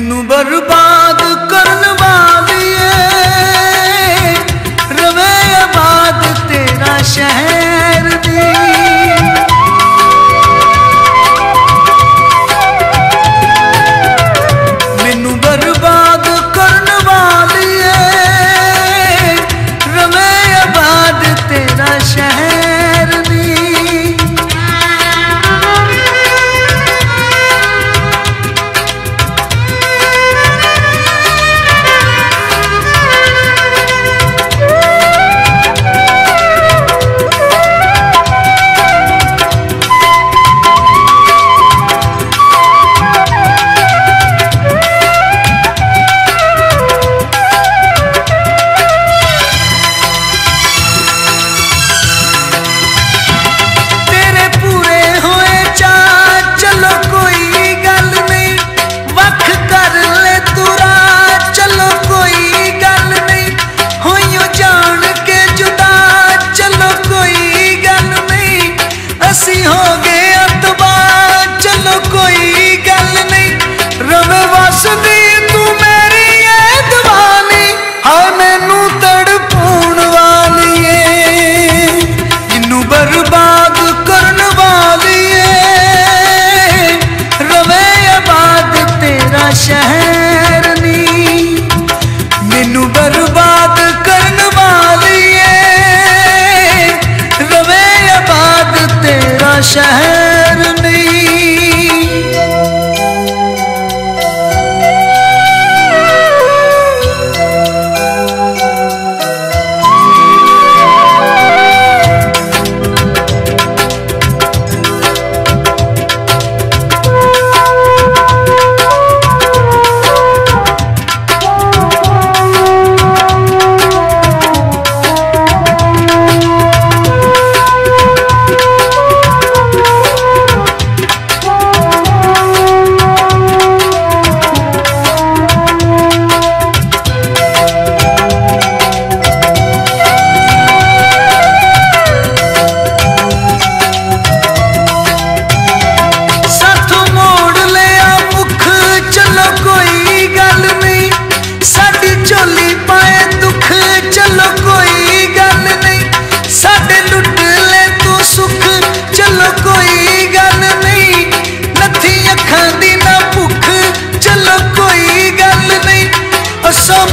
मैनू बर्बाद करन वालिए रवे आबाद तेरा शहर दी। मैनू बर्बाद करन वालिए रवे आबाद तेरा शहर दी। शहर नी मैनू बर्बाद करन वालिए रवे आबाद तेरा शहर नी।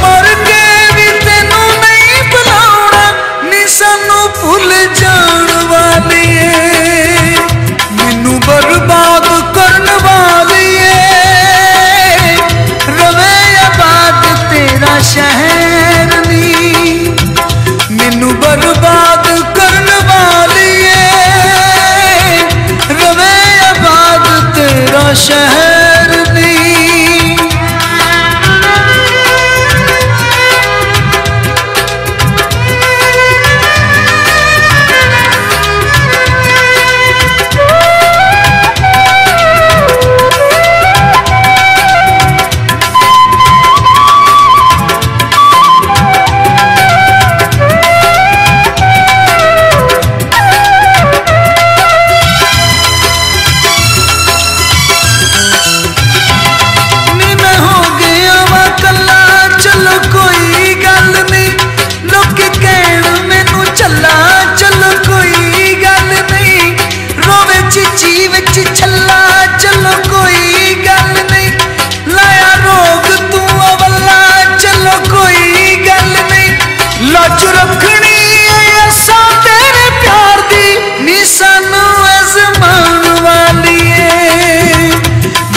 मर के भी तेनू नहीं बुलाउणा नी सानू भुल जाण वालिए। मैनू बर्बाद करन वालिए रवे आबाद तेरा शहर नी। मैनू बर्बाद करन वालिए रवे आबाद तेरा शहर नी।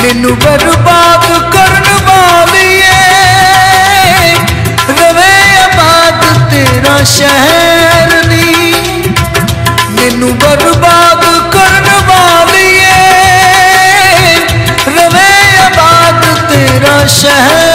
मैनू बर्बाद करन वालिए रवे आबाद तेरा शहर नी। मैनू बर्बाद करन वालिए रवे आबाद तेरा शहर।